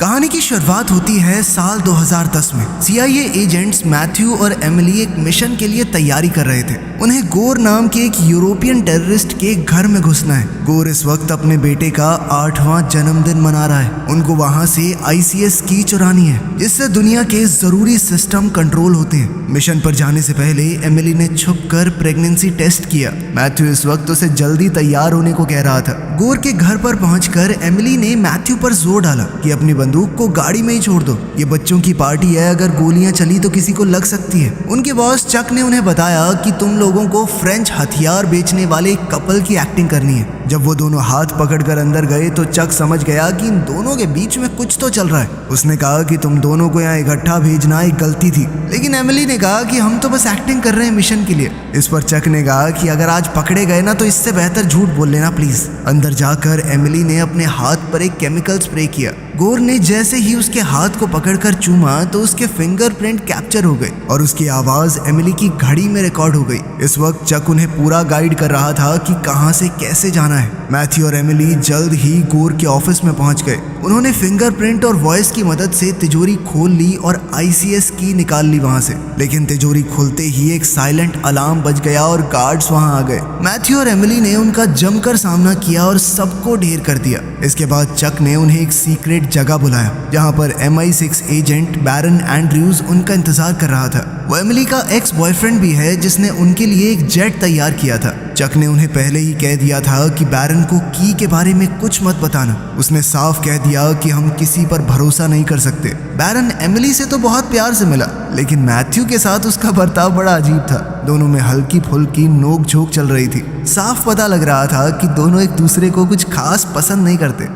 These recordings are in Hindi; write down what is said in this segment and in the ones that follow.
कहानी की शुरुआत होती है साल 2010 में। CIA एजेंट्स मैथ्यू और एमिली एक मिशन के लिए तैयारी कर रहे थे। उन्हें गोर नाम के एक यूरोपियन टेररिस्ट के घर में घुसना है। गोर इस वक्त अपने बेटे का 8वां जन्मदिन मना रहा है। उनको वहां से ICS की चुरानी है, जिससे दुनिया के जरूरी सिस्टम कंट्रोल होते हैं। मिशन पर जाने से पहले एमिली ने छुपकर प्रेगनेंसी टेस्ट किया। मैथ्यू इस वक्त उसे जल्दी तैयार होने को कह रहा था। गोर के घर पर पहुंचकर एमिली ने मैथ्यू पर जोर डाला कि अपनी बंदूक को गाड़ी में ही छोड़ दो, ये बच्चों की पार्टी है, अगर गोलियां चली तो किसी को लग सकती है। उनके बॉस चक ने उन्हें बताया कि तुम लोगों को फ्रेंच हथियार बेचने वाले कपल की एक्टिंग करनी है। जब वो दोनों हाथ पकड़कर अंदर गए तो चक समझ गया कि इन दोनों के बीच में कुछ तो चल रहा है। उसने कहा कि तुम दोनों को यहाँ इकट्ठा भेजना एक गलती थी, लेकिन एमिली ने कहा कि हम तो बस एक्टिंग कर रहे हैं मिशन के लिए। इस पर चक ने कहा कि अगर आज पकड़े गए ना तो इससे बेहतर झूठ बोल लेना प्लीज। अंदर जाकर एमिली ने अपने हाथ पर एक केमिकल स्प्रे किया। गोर ने जैसे ही उसके हाथ को पकड़कर चूमा तो उसके फिंगरप्रिंट कैप्चर हो गए और उसकी आवाज एमिली की घड़ी में रिकॉर्ड हो गई। इस वक्त चक उन्हें पूरा गाइड कर रहा था कि कहां से कैसे जाना है। मैथ्यू और एमिली जल्द ही गोर के ऑफिस में पहुंच गए। उन्होंने फिंगरप्रिंट और वॉइस की मदद से तिजोरी खोल ली और ICS की निकाल ली वहां से, लेकिन तिजोरी खोलते ही एक साइलेंट अलार्म बज गया और गार्ड्स वहां आ गए। मैथ्यू और एमिली ने उनका जमकर सामना किया और सबको ढेर कर दिया। इसके बाद चक ने उन्हें एक सीक्रेट जगह बुलाया जहां पर MI6 एजेंट बैरन एंड्रयूज उनका इंतजार कर रहा था। वो एमिली का एक्स बॉयफ्रेंड भी है जिसने उनके लिए एक जेट तैयार किया था। चक ने उन्हें पहले ही कह दिया था कि बैरन को की के बारे में कुछ मत बताना। उसने साफ कह दिया कि हम किसी पर भरोसा नहीं कर सकते। बैरन एमिली से तो बहुत प्यार से मिला, लेकिन मैथ्यू के साथ उसका बर्ताव बड़ा अजीब था। दोनों में हल्की फुल्की नोक झोंक चल रही थी। साफ पता लग रहा था कि दोनों एक दूसरे को कुछ खास पसंद नहीं करते।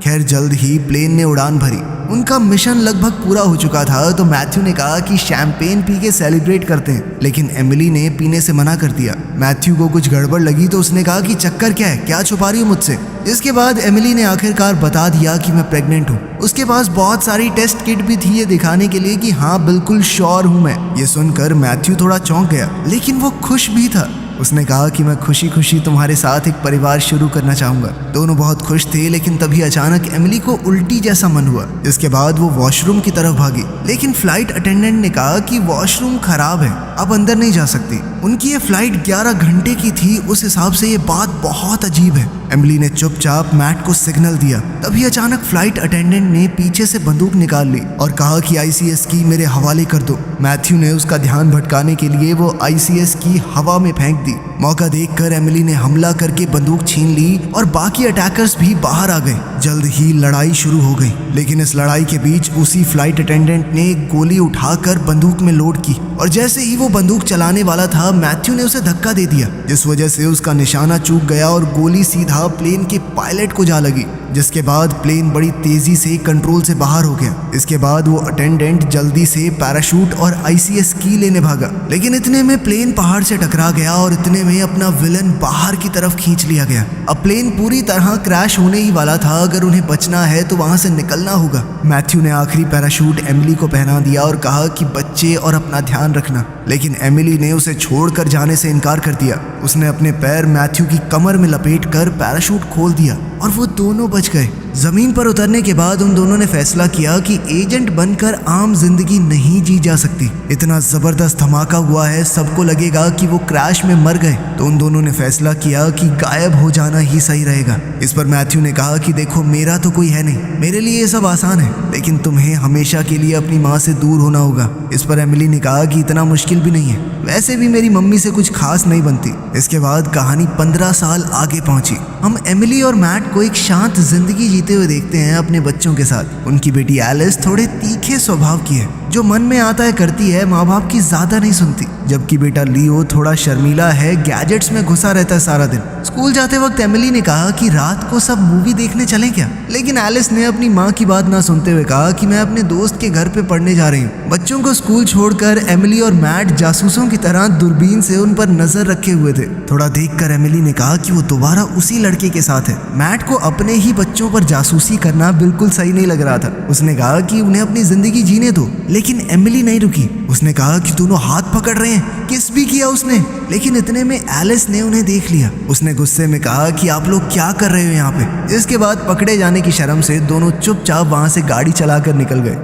खैर जल्द ही प्लेन ने उड़ान भरी। उनका मिशन लगभग पूरा हो चुका था तो मैथ्यू ने कहा कि शैंपेन पी के सेलिब्रेट करते हैं, लेकिन एमिली ने पीने से मना कर दिया। मैथ्यू को कुछ गड़बड़ लगी तो उसने कहा कि चक्कर क्या है, क्या छुपा रही हो मुझसे। इसके बाद एमिली ने आखिरकार बता दिया कि मैं प्रेग्नेंट हूँ। उसके पास बहुत सारी टेस्ट किट भी थी ये दिखाने के लिए कि हाँ बिल्कुल श्योर हूँ मैं। ये सुनकर मैथ्यू थोड़ा चौंक गया, लेकिन वो खुश भी था। उसने कहा कि मैं खुशी खुशी तुम्हारे साथ एक परिवार शुरू करना चाहूंगा। दोनों बहुत खुश थे, लेकिन तभी अचानक एमिली को उल्टी जैसा मन हुआ। इसके बाद वो वॉशरूम की तरफ भागी, लेकिन फ्लाइट अटेंडेंट ने कहा कि वॉशरूम खराब है, अब अंदर नहीं जा सकती। उनकी ये फ्लाइट 11 घंटे की थी, उस हिसाब से ये बात बहुत अजीब है। एमिली ने चुपचाप मैट को सिग्नल दिया। तभी अचानक फ्लाइट अटेंडेंट ने पीछे से बंदूक निकाल ली और कहा कि ICS की मेरे हवाले कर दो। मैथ्यू ने उसका ध्यान भटकाने के लिए वो ICS की हवा में फेंक दी। मौका देखकर एमिली ने हमला करके बंदूक छीन ली और बाकी अटैकर्स भी बाहर आ गए। जल्द ही लड़ाई शुरू हो गई, लेकिन इस लड़ाई के बीच उसी फ्लाइट अटेंडेंट ने एक गोली उठाकर बंदूक में लोड की और जैसे ही वो बंदूक चलाने वाला था मैथ्यू ने उसे धक्का दे दिया, जिस वजह से उसका निशाना चूक गया और गोली सीधा प्लेन के पायलट को जा लगी, जिसके बाद प्लेन बड़ी तेजी से कंट्रोल से बाहर हो गया। इसके बाद वो अटेंडेंट जल्दी से पैराशूट और ICS की लेने भागा, लेकिन इतने में प्लेन पहाड़ से टकरा गया और इतने में अपना विलन बाहर की तरफ खींच लिया गया। अब प्लेन पूरी तरह क्रैश होने ही वाला था। अगर उन्हें बचना है तो वहां से निकलना होगा। मैथ्यू ने आखिरी पैराशूट एमिली को पहना दिया और कहा कि बच्चे और अपना ध्यान रखना, लेकिन एमिली ने उसे छोड़कर जाने से इनकार कर दिया। उसने अपने पैर मैथ्यू की कमर में लपेटकर पैराशूट खोल दिया और वो दोनों बच गए। जमीन पर उतरने के बाद उन दोनों ने फैसला किया कि एजेंट बनकर आम जिंदगी नहीं जी जा सकती। इतना जबरदस्त धमाका हुआ है, सबको लगेगा कि वो क्रैश में मर गए, तो उन दोनों ने फैसला किया कि गायब हो जाना ही सही रहेगा। इस पर मैथ्यू ने कहा कि देखो मेरा तो कोई है नहीं, मेरे लिए ये सब आसान है, लेकिन तुम्हें हमेशा के लिए अपनी माँ से दूर होना होगा। इस पर एमिली ने कहा कि इतना मुश्किल भी नहीं है, वैसे भी मेरी मम्मी से कुछ खास नहीं बनती। इसके बाद कहानी 15 साल आगे पहुंची। हम एमिली और मैट को एक शांत जिंदगी जीते हुए देखते हैं अपने बच्चों के साथ। उनकी बेटी एलिस थोड़े तीखे स्वभाव की है, जो मन में आता है करती है, माँ बाप की ज्यादा नहीं सुनती। जबकि बेटा लियो थोड़ा शर्मीला है, गैजेट्स में घुसा रहता है सारा दिन। स्कूल जाते वक्त एमिली ने कहा कि रात को सब मूवी देखने चलें क्या, लेकिन एलिस ने अपनी माँ की बात ना सुनते हुए कहा कि मैं अपने दोस्त के घर पे पढ़ने जा रही हूँ। बच्चों को स्कूल छोड़कर एमिली और मैट जासूसों की तरह दूरबीन से उन पर नजर रखे हुए थे। थोड़ा देखकर एमिली ने कहा कि वो दोबारा उसी लड़के के साथ है। मैट को अपने ही बच्चों पर जासूसी करना बिल्कुल सही नहीं लग रहा था। उसने कहा कि उन्हें अपनी जिंदगी जीने दो, लेकिन एमिली नहीं रुकी। उसने कहा कि दोनों हाथ पकड़ रहे हैं, किस भी किया उसने। लेकिन इतने में एलिस ने उन्हें देख लिया। उसने गुस्से में कहा कि आप लोग क्या कर रहे हो यहाँ पे। इसके बाद पकड़े जाने की शर्म से दोनों चुपचाप वहां से गाड़ी चलाकर निकल गए।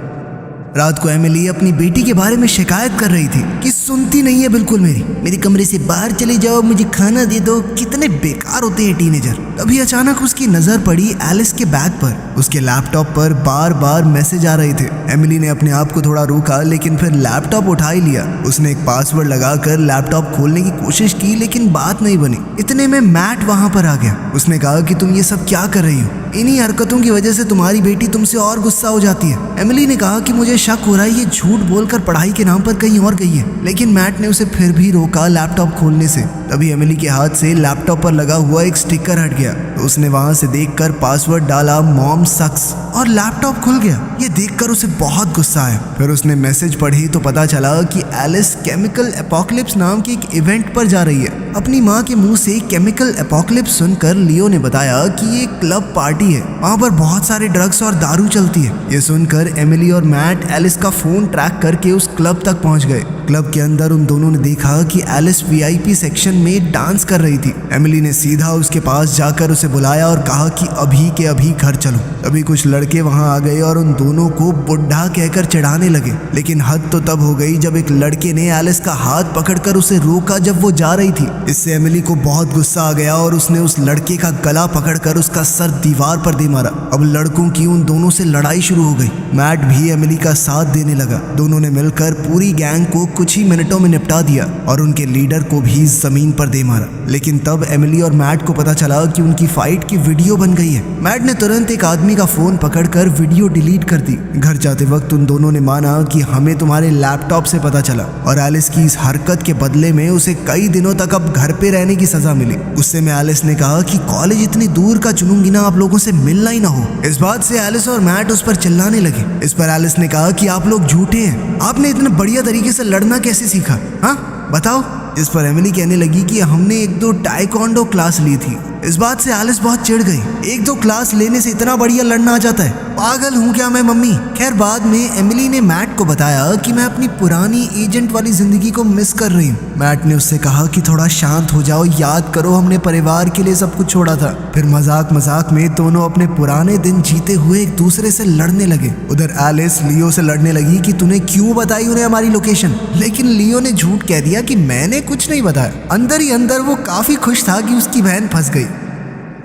रात को एमिली अपनी बेटी के बारे में शिकायत कर रही थी कि सुनती नहीं है बिल्कुल मेरे कमरे से बाहर चले जाओ, मुझे खाना दे दो। कितने बेकार होते हैं टीनेजर। तभी अचानक उसकी नजर पड़ी एलिस के बैग पर। उसके लैपटॉप पर बार बार मैसेज आ रहे थे। एमिली ने अपने आप को थोड़ा रोका, लेकिन फिर लैपटॉप उठा ही लिया। उसने एक पासवर्ड लगाकर लैपटॉप खोलने की कोशिश की, लेकिन बात नहीं बनी। इतने में मैट वहां पर आ गया। उसने कहा कि तुम ये सब क्या कर रही हो, इन्हीं हरकतों की वजह से तुम्हारी बेटी तुमसे और गुस्सा हो जाती है। एमिली ने कहा कि मुझे शक हो रहा है ये झूठ बोलकर पढ़ाई के नाम पर कहीं और गई है, लेकिन मैट ने उसे फिर भी रोका लैपटॉप खोलने से। तभी एमिली के हाथ से लैपटॉप पर लगा हुआ एक स्टिकर हट गया, तो उसने वहां से देखकर पासवर्ड डाला मॉम सक्स, और लैपटॉप खुल गया। ये देखकर उसे बहुत गुस्सा आया। फिर उसने मैसेज पढ़ी तो पता चला कि एलिस केमिकल एपोकलिप्स नाम के एक इवेंट पर जा रही है। अपनी माँ के मुंह से केमिकल एपोकलिप्स सुनकर लियो ने बताया कि ये क्लब पार्टी है, वहाँ पर बहुत सारे ड्रग्स और दारू चलती है। ये सुनकर एमिली और मैट एलिस का फोन ट्रैक करके उस क्लब तक पहुँच गए। क्लब के अंदर उन दोनों ने देखा कि एलिस वीआईपी सेक्शन में डांस कर रही थी। एमिली ने सीधा उसके पास जाकर उसे बुलाया और कहा कि अभी के अभी घर चलो। तभी कुछ लड़के वहां आ गए और उन दोनों को बुढ़ा कहकर चिढ़ाने लगे। लेकिन हद तो तब हो गई जब एक लड़के ने एलिस का हाथ पकड़कर उसे रोका जब वो जा रही थी। इससे एमिली को बहुत गुस्सा आ गया और उसने उस लड़के का गला पकड़कर उसका सर दीवार पर दे मारा। अब लड़कों की उन दोनों से लड़ाई शुरू हो गई। मैट भी एमिली का साथ देने लगा। दोनों ने मिलकर पूरी गैंग को कुछ ही मिनटों में निपटा दिया और उनके लीडर को भी जमीन पर दे मारा। लेकिन तब एमिली और मैट को पता चला कि उनकी फाइट की वीडियो बन गई है। मैट ने तुरंत एक आदमी का फोन पकड़कर वीडियो डिलीट कर दी। घर जाते वक्त उन दोनों ने माना कि हमें तुम्हारे लैपटॉप से पता चला, और एलिस की इस हरकत के बदले में उसे कई दिनों तक अब घर पे रहने की सजा मिली। उससे में एलिस ने कहा कि कॉलेज इतनी दूर का चुनूंगी ना, आप लोगों से मिलना ही ना हो। इस बात से एलिस और मैट उस पर चिल्लाने लगे। इस पर एलिस ने कहा कि आप लोग झूठे हैं, आपने इतने बढ़िया तरीके से लड़ना कैसे सीखा, हाँ बताओ। इस पर एमिली कहने लगी कि हमने 1-2 टाइकोंडो क्लास ली थी। इस बात से एलिस बहुत चिढ़ गई। 1-2 क्लास लेने से इतना बढ़िया लड़ना आ जाता है, पागल हूँ क्या मैं मम्मी। खैर बाद में एमिली ने मैट को बताया कि मैं अपनी पुरानी एजेंट वाली जिंदगी को मिस कर रही हूँ। मैट ने उससे कहा कि थोड़ा शांत हो जाओ, याद करो हमने परिवार के लिए सब कुछ छोड़ा था। फिर मजाक मजाक में दोनों अपने पुराने दिन जीते हुए एक दूसरे से लड़ने लगे। उधर एलिस लियो से लड़ने लगी कि तूने क्यों बताई उन्हें हमारी लोकेशन, लेकिन लियो ने झूठ कह दिया कि मैंने कुछ नहीं बताया। अंदर ही अंदर वो काफी खुश था कि उसकी बहन फंस गई।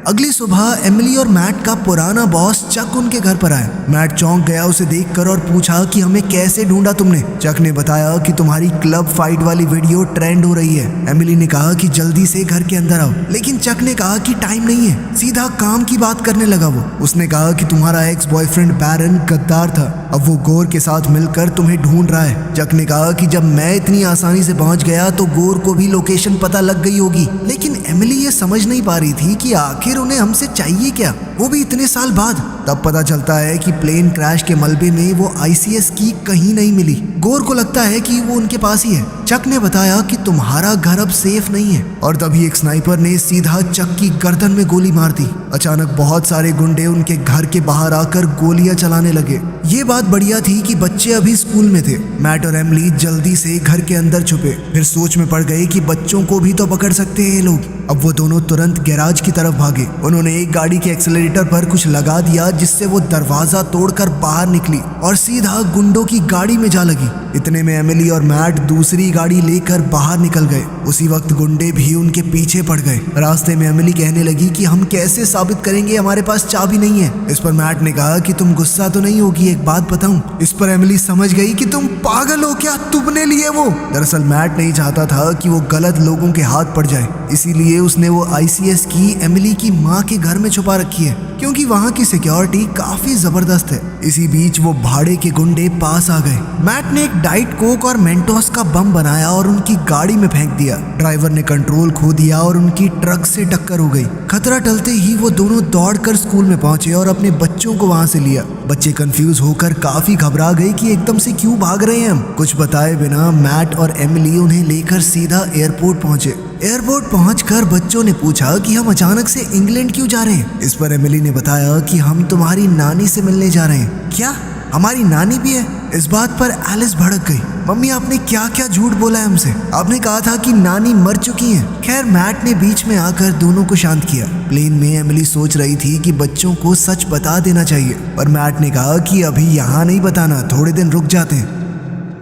अगली सुबह एमिली और मैट का पुराना बॉस चक उनके घर पर आया। मैट चौंक गया उसे देखकर और पूछा कि हमें कैसे ढूंढा तुमने। चक ने बताया कि तुम्हारी क्लब फाइट वाली वीडियो ट्रेंड हो रही है। एमिली ने कहा कि जल्दी से घर के अंदर आओ, लेकिन चक ने कहा कि टाइम नहीं है। सीधा काम की बात करने लगा वो। उसने कहा कि तुम्हारा एक्स बॉयफ्रेंड बैरन गद्दार था, अब वो गोर के साथ मिलकर तुम्हें ढूंढ रहा है। चक ने कहा कि जब मैं इतनी आसानी से पहुंच गया तो गोर को भी लोकेशन पता लग गई होगी। लेकिन एमिली ये समझ नहीं पा रही थी कि आखिर उन्हें हमसे चाहिए क्या, वो भी इतने साल बाद। तब पता चलता है कि प्लेन क्रैश के मलबे में वो ICS की कहीं नहीं मिली। गोर को लगता है कि वो उनके पास ही है। चक ने बताया कि तुम्हारा घर अब सेफ नहीं है, और तभी एक स्नाइपर ने सीधा चक की गर्दन में गोली मार दी। अचानक बहुत सारे गुंडे उनके घर के बाहर आकर गोलियां चलाने लगे। ये बात बढ़िया थी कि बच्चे अभी स्कूल में थे। मैट और एमिली जल्दी से घर के अंदर छुपे। फिर सोच में पड़ गए कि बच्चों को भी तो पकड़ सकते हैं ये लोग। अब वो दोनों तुरंत गैराज की तरफ भागे। उन्होंने एक गाड़ी के एक्सेलरेटर पर कुछ लगा दिया, जिससे वो दरवाजा तोड़कर बाहर निकली और सीधा गुंडों की गाड़ी में जा लगी। इतने में एमिली और मैट दूसरी गाड़ी लेकर बाहर निकल गए। उसी वक्त गुंडे भी उनके पीछे पड़ गए। रास्ते में एमिली कहने लगी कि हम कैसे साबित करेंगे, हमारे पास चाबी नहीं है। इस पर मैट ने कहा कि तुम गुस्सा तो नहीं होगी, एक बात बताऊं। इस पर एमिली समझ गई कि तुम पागल हो क्या, तुमने लिए वो। दरअसल मैट नहीं चाहता था कि वो गलत लोगों के हाथ पड़ जाए, इसीलिए उसने वो ICS की एमिली की माँ के घर में छुपा रखी है, क्योंकि वहाँ की सिक्योरिटी काफी जबरदस्त है। इसी बीच वो भाड़े के गुंडे पास आ गए। मैट ने एक डाइट कोक और मेंटोस का बम बनाया और उनकी गाड़ी में फेंक दिया। ड्राइवर ने कंट्रोल खो दिया और उनकी ट्रक से टक्कर हो गई। खतरा टलते ही वो दोनों दौड़कर स्कूल में पहुंचे और अपने बच्चों को वहां से लिया। बच्चे कंफ्यूज होकर काफी घबरा गए कि एकदम से क्यों भाग रहे हैं हम। कुछ बताए बिना मैट और एमिली उन्हें लेकर सीधा एयरपोर्ट पहुंचे। एयरपोर्ट पहुंचकर बच्चों ने पूछा कि हम अचानक से इंग्लैंड क्यों जा रहे हैं। इस पर एमिली ने बताया कि हम तुम्हारी नानी से मिलने जा रहे हैं। क्या हमारी नानी भी है? इस बात पर एलिस भड़क गई। मम्मी, आपने क्या क्या झूठ बोला है हमसे? आपने कहा था कि नानी मर चुकी हैं। खैर, मैट ने बीच में आकर दोनों को शांत किया। प्लेन में एमिली सोच रही थी कि बच्चों को सच बता देना चाहिए, पर मैट ने कहा कि अभी यहाँ नहीं बताना, थोड़े दिन रुक जाते हैं।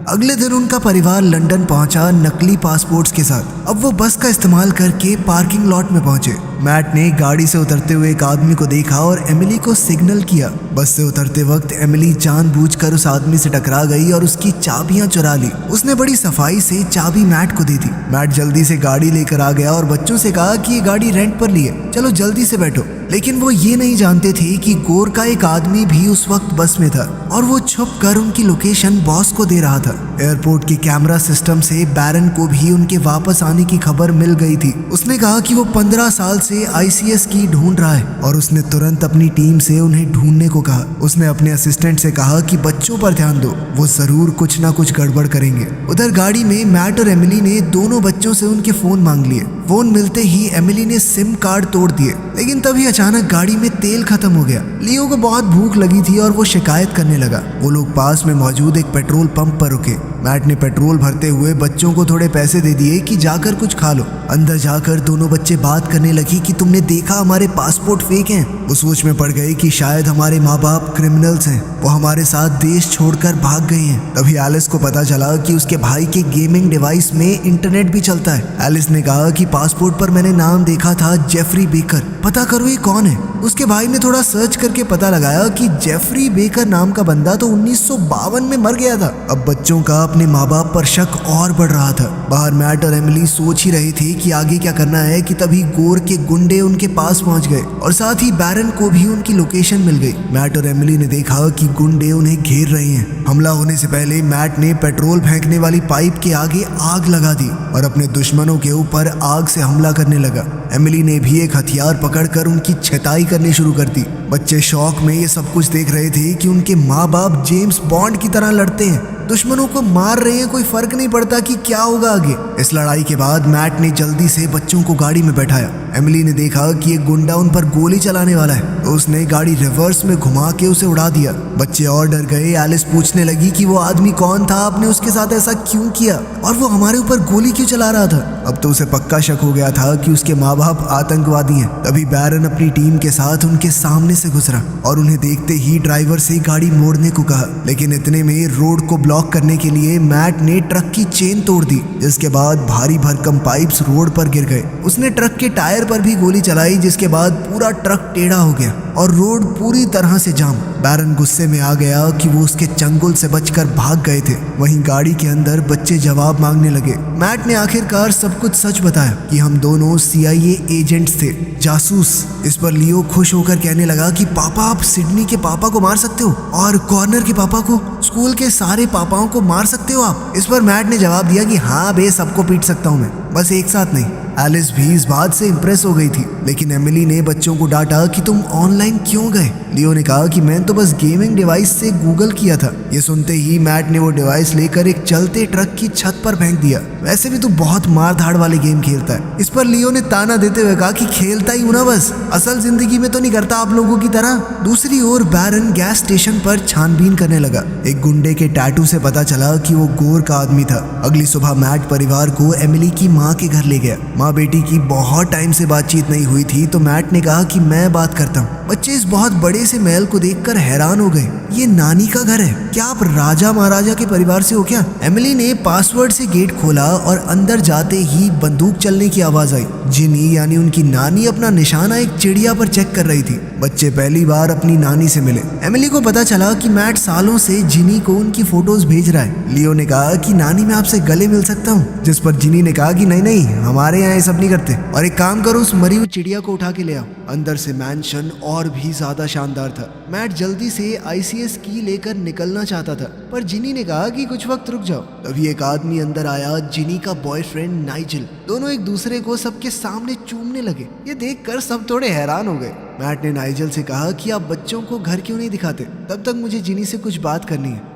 अगले दिन उनका परिवार लंदन पहुंचा नकली पासपोर्ट्स के साथ। अब वो बस का इस्तेमाल करके पार्किंग लॉट में पहुंचे। मैट ने गाड़ी से उतरते हुए एक आदमी को देखा और एमिली को सिग्नल किया। बस से उतरते वक्त एमिली जानबूझकर उस आदमी से टकरा गई और उसकी चाबियां चुरा ली। उसने बड़ी सफाई से चाबी मैट को दे दी। मैट जल्दी से गाड़ी लेकर आ गया और बच्चों से कहा कि ये गाड़ी रेंट पर ली है, चलो जल्दी से बैठो। लेकिन वो ये नहीं जानते थे कि गोर का एक आदमी भी उस वक्त बस में था और वो छुप कर उनकी लोकेशन बॉस को दे रहा था। एयरपोर्ट के कैमरा सिस्टम से बैरन को भी उनके वापस आने की खबर मिल गई थी। उसने कहा कि वो 15 साल से ICS की ढूंढ रहा है और उसने तुरंत अपनी टीम से उन्हें ढूंढने को कहा। उसने अपने असिस्टेंट से कहा कि बच्चों पर ध्यान दो, वो जरूर कुछ ना कुछ गड़बड़ करेंगे। उधर गाड़ी में मैट और एमिली ने दोनों बच्चों से उनके फोन मांग लिए। फोन मिलते ही एमिली ने सिम कार्ड तोड़ दिए, लेकिन तभी अचानक गाड़ी में तेल खत्म हो गया। लियो को बहुत भूख लगी थी और वो शिकायत करने लगा। वो लोग पास में मौजूद एक पेट्रोल पंप पर रुके। मैट ने पेट्रोल भरते हुए बच्चों को थोड़े पैसे दे दिए कि जाकर कुछ खा लो। अंदर जाकर दोनों बच्चे बात करने लगी कि तुमने देखा हमारे पासपोर्ट फेक हैं। वो सोच में पड़ गए कि शायद हमारे माँ बाप क्रिमिनल्स हैं, वो हमारे साथ देश छोड़कर भाग गए हैं। तभी एलिस को पता चला कि उसके भाई के गेमिंग डिवाइस में इंटरनेट भी चलता है। एलिस ने कहा कि पासपोर्ट पर मैंने नाम देखा था जेफरी बेकर, पता करो ये कौन है। उसके भाई ने थोड़ा सर्च करके पता लगाया कि जेफरी बेकर नाम का बंदा तो 1952 में मर गया था। अब बच्चों का अपने माँ बाप पर शक और बढ़ रहा था। बाहर मैट और एमिली सोच ही रही थी कि आगे क्या करना है कि तभी गोर के गुंडे उनके पास पहुंच गए और साथ ही बैरन को भी उनकी लोकेशन मिल गई। मैट और एमिली ने देखा कि गुंडे उन्हें घेर रहे हैं। हमला होने से पहले मैट ने पेट्रोल फेंकने वाली पाइप के आगे आग लगा दी और अपने दुश्मनों के ऊपर आग से हमला करने लगा। एमिली ने भी एक हथियार पकड़कर उनकी छटाई करनी शुरू कर दी। बच्चे शौक में ये सब कुछ देख रहे थे कि उनके माँ बाप जेम्स बॉन्ड की तरह लड़ते हैं, दुश्मनों को मार रहे हैं, कोई फर्क नहीं पड़ता कि क्या होगा आगे। इस लड़ाई के बाद मैट ने जल्दी से बच्चों को गाड़ी में बैठाया। एमिली ने देखा कि एक गुंडा उन पर गोली चलाने वाला है, तो उसने गाड़ी रिवर्स में घुमा के उसे उड़ा दिया। बच्चे और डर गए। एलिस पूछने लगी कि वो आदमी कौन था, आपने उसके साथ ऐसा क्यों किया और वो हमारे ऊपर गोली क्यों चला रहा था। अब तो उसे पक्का शक हो गया था कि उसके माँ बाप आतंकवादी हैं। तभी बैरन अपनी टीम के साथ उनके सामने से गुजरा और उन्हें देखते ही ड्राइवर से गाड़ी मोड़ने को कहा, लेकिन इतने में रोड को ब्लॉक करने के लिए मैट ने ट्रक की चेन तोड़ दी, जिसके बाद भारी भरकम पाइप्स रोड पर गिर गए। उसने ट्रक के टायर पर भी गोली चलाई, जिसके बाद पूरा ट्रक टेढ़ा हो गया और रोड पूरी तरह से जाम। बैरन गुस्से में आ गया कि वो उसके चंगुल से बचकर भाग गए थे। वहीं गाड़ी के अंदर बच्चे जवाब मांगने लगे। मैट ने आखिरकार सब कुछ सच बताया कि हम दोनों CIA एजेंट्स थे, जासूस। इस पर लियो खुश होकर कहने लगा कि पापा, आप सिडनी के पापा को मार सकते हो और कॉर्नर के पापा को, स्कूल के सारे पापाओं को मार सकते हो आप। इस पर मैट ने जवाब दिया कि हाँ बे, सबको पीट सकता हूँ मैं, बस एक साथ नहीं। एलिस भी इस बात से इम्प्रेस हो गई थी, लेकिन एमिली ने बच्चों को डांटा कि तुम ऑनलाइन क्यों गए। लियो ने कहा कि मैंने तो बस गेमिंग डिवाइस से गूगल किया था। ये सुनते ही मैट ने वो डिवाइस लेकर एक चलते ट्रक की छत पर फेंक दिया। वैसे भी तू बहुत मार धाड़ वाले गेम खेलता है। इस पर लियो ने ताना देते हुए कहा कि खेलता ही हूं ना बस, असल जिंदगी में तो नहीं करता आप लोगों की तरह। दूसरी ओर बैरन गैस स्टेशन पर छानबीन करने लगा। एक गुंडे के टैटू से पता चला कि वो गोर का आदमी था। अगली सुबह मैट परिवार को एमिली की माँ के घर ले गया। माँ बेटी की बहुत टाइम से बातचीत नहीं हुई थी, तो मैट ने कहा कि मैं बात करता हूँ। बच्चे इस बहुत बड़े से महल को देखकर हैरान हो गए। ये नानी का घर है क्या? आप राजा महाराजा के परिवार से हो क्या? एमिली ने पासवर्ड से गेट खोला और अंदर जाते ही बंदूक चलने की आवाज आई। जिनी यानी उनकी नानी अपना निशाना एक चिड़िया पर चेक कर रही थी। बच्चे पहली बार अपनी नानी से मिले। एमिली को पता चला कि मैट सालों से जिनी को उनकी फोटोज भेज रहा है। लियो ने कहा कि नानी, मैं आपसे गले मिल सकता हूँ, जिस पर जिनी ने कहा कि नहीं नहीं, हमारे यहाँ ये सब नहीं करते, और एक काम करो, उस मरी हुई चिड़िया को उठा के ले आओ। अंदर से मैंशन और भी ज्यादा शानदार था। मैट जल्दी से ICS की लेकर निकलना चाहता था, पर जिनी ने कहा कि कुछ वक्त रुक जाओ। तभी एक आदमी अंदर आया, जिनी का बॉयफ्रेंड नाइजल। दोनों एक दूसरे को सबके सामने चूमने लगे। ये देखकर सब थोड़े हैरान हो गए। मैट ने नाइजल से कहा कि आप बच्चों को घर क्यों नहीं दिखाते, तब तक मुझे जिनी से कुछ बात करनी है।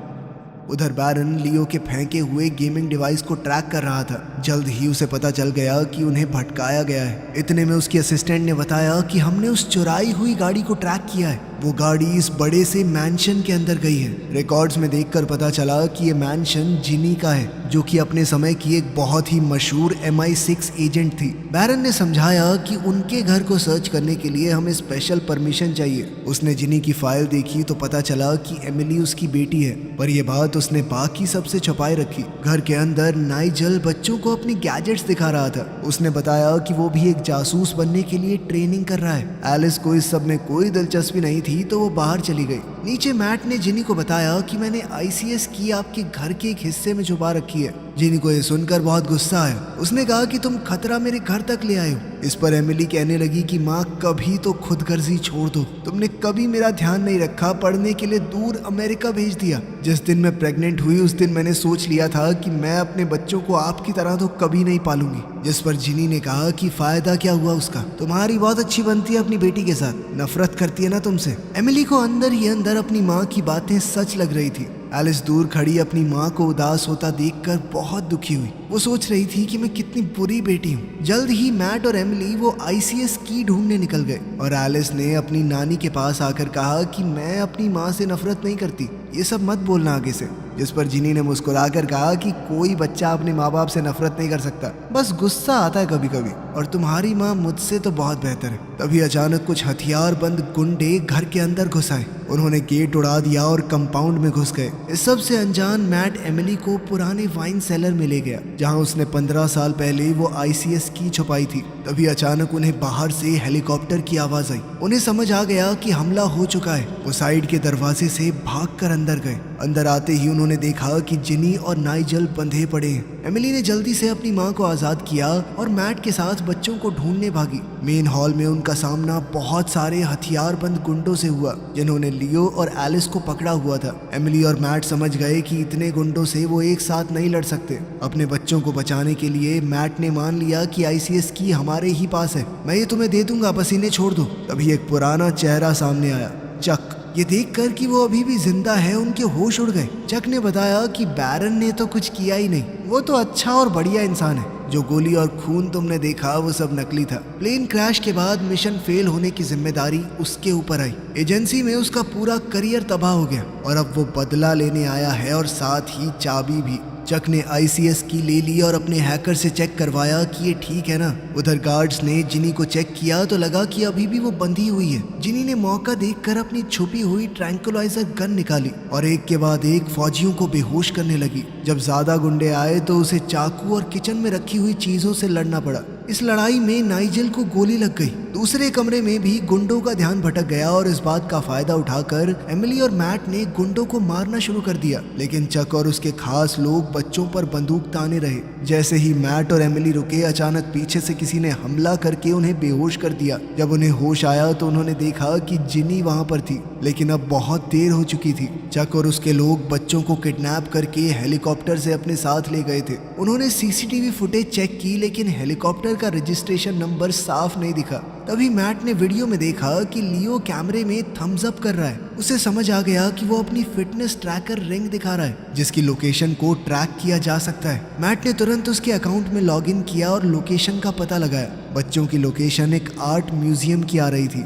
उधर बैरन लियो के फेंके हुए गेमिंग डिवाइस को ट्रैक कर रहा था। जल्द ही उसे पता चल गया कि उन्हें भटकाया गया है। इतने में उसकी असिस्टेंट ने बताया कि हमने उस चुराई हुई गाड़ी को ट्रैक किया है। वो गाड़ी इस बड़े से मैंशन के अंदर गई है। रिकॉर्ड्स में देखकर पता चला कि ये मैंशन जिनी का है, जो कि अपने समय की एक बहुत ही मशहूर MI6 एजेंट थी। बैरन ने समझाया कि उनके घर को सर्च करने के लिए हमें स्पेशल परमिशन चाहिए। उसने जिनी की फाइल देखी तो पता चला कि एमिली उसकी बेटी है, पर यह बात उसने बाकी सबसे छुपाए रखी। घर के अंदर नाइजल बच्चों को अपनी गैजेट्स दिखा रहा था। उसने बताया कि वो भी एक जासूस बनने के लिए ट्रेनिंग कर रहा है। एलिस को इस सब में कोई दिलचस्पी नहीं थी तो वो बाहर चली गई। नीचे मैट ने जिनी को बताया कि मैंने ICS की आपके घर के एक हिस्से में छुपा रखी है। जिनी को ये सुनकर बहुत गुस्सा आया। उसने कहा कि तुम खतरा मेरे घर तक ले आए हो। इस पर एमिली कहने लगी कि माँ, कभी तो खुदगर्जी छोड़ दो। तुमने कभी मेरा ध्यान नहीं रखा, पढ़ने के लिए दूर अमेरिका भेज दिया। जिस दिन मैं प्रेग्नेंट हुई उस दिन मैंने सोच लिया था कि मैं अपने बच्चों को आपकी तरह तो कभी नहीं पालूंगी। जिस पर जिनी ने कहा कि फायदा क्या हुआ उसका, तुम्हारी बहुत अच्छी बनती है अपनी बेटी के साथ, नफरत करती है ना तुमसे। एमिली को अंदर ही अंदर अपनी माँ की बातें सच लग रही थी। एलिस दूर खड़ी अपनी माँ को उदास होता देखकर बहुत दुखी हुई। वो सोच रही थी कि मैं कितनी बुरी बेटी हूँ। जल्द ही मैट और एमिली वो ICS की ढूंढने निकल गए और एलिस ने अपनी नानी के पास आकर कहा कि मैं अपनी माँ से नफरत नहीं करती, ये सब मत बोलना आगे से। जिस पर जिनी ने मुस्कुराकर कहा कि कोई बच्चा अपने माँ बाप से नफरत नहीं कर सकता, बस गुस्सा आता है कभी कभी, और तुम्हारी माँ मुझसे तो बहुत बेहतर है। तभी अचानक कुछ हथियारबंद गुंडे घर के अंदर घुस आए। उन्होंने गेट उड़ा दिया और कंपाउंड में घुस गए। इस सब से अनजान मैट एमिली को पुराने वाइन सेलर में ले गया, जहां उसने 15 साल पहले वो ICS की छुपाई थी। तभी अचानक उन्हें बाहर से हेलीकॉप्टर की आवाज आई। उन्हें समझ आ गया कि हमला हो चुका है। वो साइड के दरवाजे से भागकर अंदर गए। अंदर आते ही उन्होंने देखा कि जिनी और नाइजल बंधे पड़े हैं। एमिली ने जल्दी से अपनी माँ को आजाद किया और मैट के साथ बच्चों को ढूंढने भागी। मेन हॉल में उनका सामना बहुत सारे हथियारबंद गुंडों से हुआ, जिन्होंने लियो और एलिस को पकड़ा हुआ था। एमिली और मैट समझ गए कि इतने गुंडों से वो एक साथ नहीं लड़ सकते। अपने बच्चों को बचाने के लिए मैट ने मान लिया कि ICS की हमारे ही पास है, मैं ये तुम्हें दे दूंगा, बस इन्हें छोड़ दो। तभी एक पुराना चेहरा सामने आया, चक। ये देखकर कि वो अभी भी जिंदा है उनके होश उड़ गए। चक ने बताया कि बैरन ने तो कुछ किया ही नहीं, वो तो अच्छा और बढ़िया इंसान है। जो गोली और खून तुमने देखा वो सब नकली था। प्लेन क्रैश के बाद मिशन फेल होने की जिम्मेदारी उसके ऊपर आई। एजेंसी में उसका पूरा करियर तबाह हो गया और अब वो बदला लेने आया है, और साथ ही चाबी भी। चक ने ICS की ले ली और अपने हैकर से चेक करवाया कि ये ठीक है ना। उधर गार्ड्स ने जिनी को चेक किया तो लगा कि अभी भी वो बंधी हुई है। जिनी ने मौका देखकर अपनी छुपी हुई ट्रैंकुलाइजर गन निकाली और एक के बाद एक फौजियों को बेहोश करने लगी। जब ज्यादा गुंडे आए तो उसे चाकू और किचन में रखी हुई चीजों से लड़ना पड़ा। इस लड़ाई में नाइजल को गोली लग गई। दूसरे कमरे में भी गुंडों का ध्यान भटक गया और इस बात का फायदा उठाकर एमिली और मैट ने गुंडों को मारना शुरू कर दिया। लेकिन चक और उसके खास लोग बच्चों पर बंदूक ताने रहे। जैसे ही मैट और एमिली रुके, अचानक पीछे से किसी ने हमला करके उन्हें बेहोश कर दिया। जब उन्हें होश आया तो उन्होंने देखा कि जिनी वहां पर थी, लेकिन अब बहुत देर हो चुकी थी। चक और उसके लोग बच्चों को किडनैप करके हेलीकॉप्टर से अपने साथ ले गए थे। उन्होंने CCTV फुटेज चेक की, लेकिन हेलीकॉप्टर का रजिस्ट्रेशन नंबर साफ नहीं दिखा। तभी मैट ने वीडियो में देखा कि लियो कैमरे में थम्स अप कर रहा है। उसे समझ आ गया कि वो अपनी फिटनेस ट्रैकर रिंग दिखा रहा है, जिसकी लोकेशन को ट्रैक किया जा सकता है। मैट ने तुरंत उसके अकाउंट में लॉगिन किया और लोकेशन का पता लगाया। बच्चों की लोकेशन एक आर्ट म्यूजियम की आ रही थी।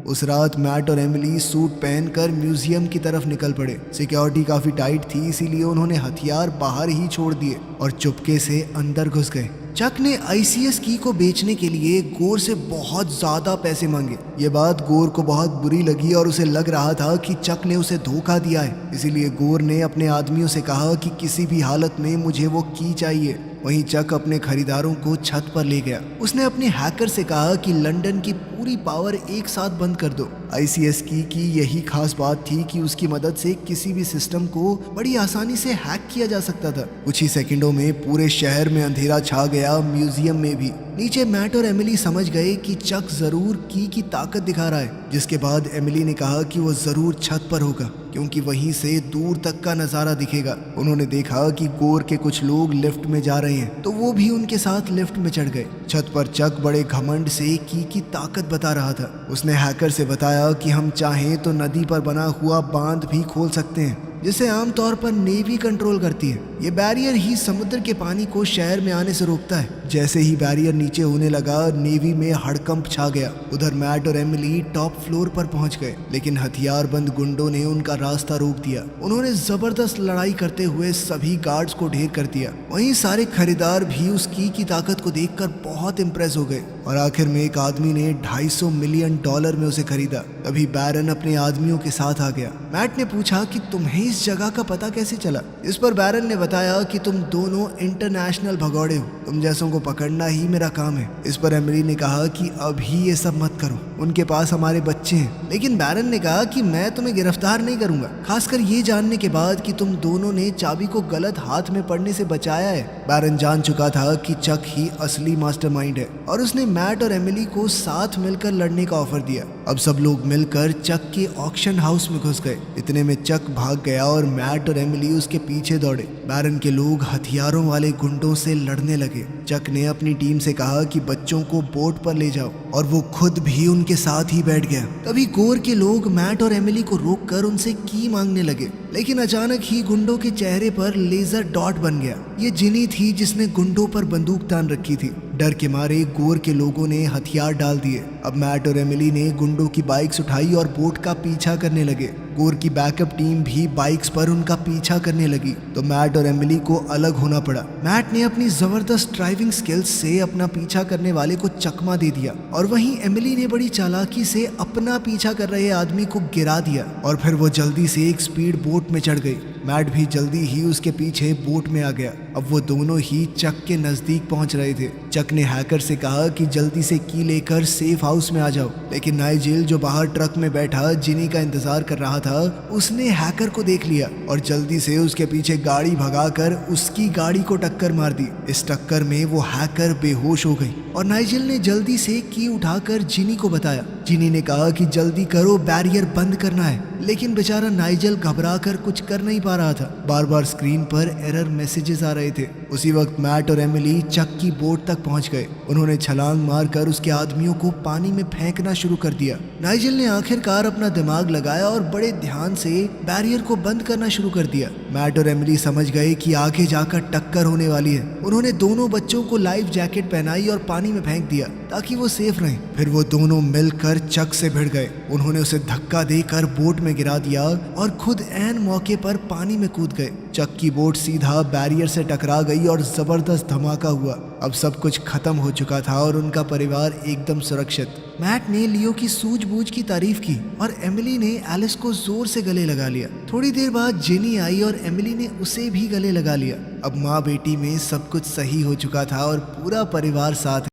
उस रात मैट और एमिली सूट पहनकर म्यूजियम की तरफ निकल पड़े। सिक्योरिटी काफी टाइट थी, इसीलिए उन्होंने हथियार बाहर ही छोड़ दिए और चुपके से अंदर घुस गए। चक ने ICS की को बेचने के लिए गोर से बहुत ज्यादा पैसे मांगे। ये बात गोर को बहुत बुरी लगी और उसे लग रहा था कि चक ने उसे धोखा दिया है। इसीलिए गोर ने अपने आदमियों से कहा कि किसी भी हालत में मुझे वो की चाहिए। वहीं चक अपने खरीदारों को छत पर ले गया। उसने अपने हैकर से कहा कि लंदन की पूरी पावर एक साथ बंद कर दो। ICS की यही खास बात थी कि उसकी मदद से किसी भी सिस्टम को बड़ी आसानी से हैक किया जा सकता था। कुछ ही सेकंडों में पूरे शहर में अंधेरा छा गया, म्यूजियम में भी। नीचे मैट और एमिली समझ गए कि चक जरूर की ताकत दिखा रहा है। जिसके बाद एमिली ने कहा कि वो जरूर छत पर होगा, क्योंकि वहीं से दूर तक का नजारा दिखेगा। उन्होंने देखा कि गोर के कुछ लोग लिफ्ट में जा रहे हैं, तो वो भी उनके साथ लिफ्ट में चढ़ गए। छत पर चक बड़े घमंड से की ताकत बता रहा था। उसने हैकर से बताया कि हम चाहें तो नदी पर बना हुआ बांध भी खोल सकते हैं। जिसे आमतौर पर नेवी कंट्रोल करती है। ये बैरियर ही समुद्र के पानी को शहर में आने से रोकता है। जैसे ही बैरियर नीचे होने लगा, नेवी में हड़कंप छा गया। उधर मैट और एमिली टॉप फ्लोर पर पहुंच गए, लेकिन हथियारबंद गुंडों ने उनका रास्ता रोक दिया। उन्होंने जबरदस्त लड़ाई करते हुए सभी गार्ड्स को ढेर कर दिया। वहीं सारे खरीदार भी उस की ताकत को देखकर बहुत इम्प्रेस हो गए और आखिर में एक आदमी ने $250 मिलियन में उसे खरीदा। तभी बैरन अपने आदमियों के साथ आ गया। मैट ने पूछा कि तुम्हें इस जगह का पता कैसे चला। इस पर बैरन ने बताया कि तुम दोनों इंटरनेशनल भगौड़े हो, तुम जैसों को पकड़ना ही मेरा काम है। इस पर एमिली ने कहा कि अभी ये सब मत करो, उनके पास हमारे बच्चे हैं। लेकिन बैरन ने कहा कि मैं तुम्हें गिरफ्तार नहीं करूंगा, खासकर ये जानने के बाद कि तुम दोनों ने चाबी को गलत हाथ में पड़ने से बचाया है। बैरन जान चुका था कि चक ही असली मास्टरमाइंड है और उसने मैट और एमिली को साथ मिलकर लड़ने का ऑफर दिया। अब सब लोग मिलकर चक के ऑक्शन हाउस में घुस गए। इतने में चक भाग गया और मैट और एमिली उसके पीछे दौड़े। बैरन के लोग हथियारों वाले गुंडों से लड़ने लगे। चक ने अपनी टीम से कहा कि बच्चों को बोट पर ले जाओ और वो खुद भी उनके साथ ही बैठ गया। तभी गोर के लोग मैट और एमिली को रोककर उनसे की मांगने लगे, लेकिन अचानक ही गुंडों के चेहरे पर लेजर डॉट बन गया। ये जिनी थी जिसने गुंडों पर बंदूक तान रखी थी। डर के मारे गोर के लोगों ने हथियार डाल दिए। अब मैट और एमिली ने गुंडों की बाइक्स उठाई और बोट का पीछा करने लगे। गोर की बैकअप टीम भी बाइक्स पर उनका पीछा करने लगी, तो मैट और एमिली को अलग होना पड़ा। मैट ने अपनी जबरदस्त ड्राइविंग स्किल्स से अपना पीछा करने वाले को चकमा दे दिया और वहीं एमिली ने बड़ी चालाकी से अपना पीछा कर रहे आदमी को गिरा दिया और फिर वो जल्दी से एक स्पीड बोट में चढ़ गई। मैट भी जल्दी ही उसके पीछे बोट में आ गया। अब वो दोनों ही चक के नजदीक पहुंच रहे थे। चक ने हैकर से कहा कि जल्दी से की लेकर सेफ हाउस में आ जाओ, लेकिन नाइजेल जो बाहर ट्रक में बैठा जिनी का इंतजार कर रहा था, उसने हैकर को देख लिया और जल्दी से उसके पीछे गाड़ी भगाकर उसकी गाड़ी को टक्कर मार दी। इस टक्कर में वो हैकर बेहोश हो गई और नाइजेल ने जल्दी से की उठाकर जिनी को बताया। जिनी ने कहा कि जल्दी करो, बैरियर बंद करना है, लेकिन बेचारा नाइजेल घबराकर कुछ कर नहीं पा रहा था। बार बार स्क्रीन पर एरर मैसेजेस आ रहे थे। उसी वक्त मैट और एमिली चक की बोट तक पहुंच गए। उन्होंने छलांग मारकर उसके आदमियों को पानी में फेंकना शुरू कर दिया। नाइजेल ने आखिरकार अपना दिमाग लगाया और बड़े ध्यान से बैरियर को बंद करना शुरू कर दिया। मैट और एमिली समझ गए कि आगे जाकर टक्कर होने वाली है। उन्होंने दोनों बच्चों को लाइफ जैकेट पहनाई और पानी में फेंक दिया ताकि वो सेफ रहें। फिर वो दोनों मिलकर चक से भिड़ गए। उन्होंने उसे धक्का देकर बोट में गिरा दिया और खुद ऐन मौके पर पानी में कूद गए। चक की बोट सीधा बैरियर से टकरा गई और जबरदस्त धमाका हुआ। अब सब कुछ खत्म हो चुका था और उनका परिवार एकदम सुरक्षित। मैट ने लियो की सूझबूझ की तारीफ की और एमिली ने एलिस को जोर से गले लगा लिया। थोड़ी देर बाद जेनी आई और एमिली ने उसे भी गले लगा लिया। अब माँ बेटी में सब कुछ सही हो चुका था और पूरा परिवार साथ